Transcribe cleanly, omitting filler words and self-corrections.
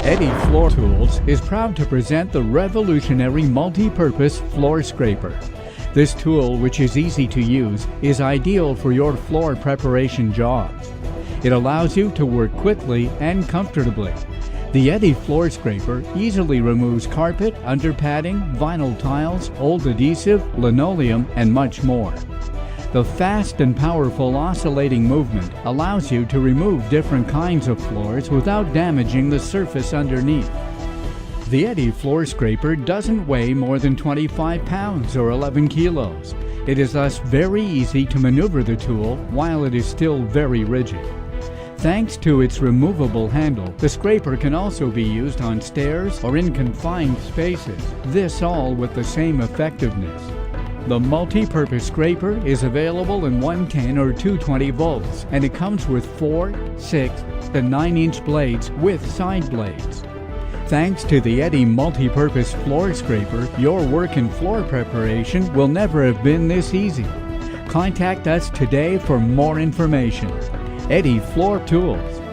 EddyFloor Tools is proud to present the revolutionary multi-purpose floor scraper. This tool, which is easy to use, is ideal for your floor preparation jobs. It allows you to work quickly and comfortably. The EddyFloor Scraper easily removes carpet, underpadding, vinyl tiles, old adhesive, linoleum, and much more. The fast and powerful oscillating movement allows you to remove different kinds of floors without damaging the surface underneath. The EddyFloor Scraper doesn't weigh more than 25 pounds or 11 kilos. It is thus very easy to maneuver the tool while it is still very rigid. Thanks to its removable handle, the scraper can also be used on stairs or in confined spaces, this all with the same effectiveness. The multi-purpose scraper is available in 110 or 220 volts, and it comes with 4, 6, and 9-inch blades with side blades. Thanks to the Eddy multi-purpose floor scraper, your work in floor preparation will never have been this easy. Contact us today for more information. EddyFloor Tools.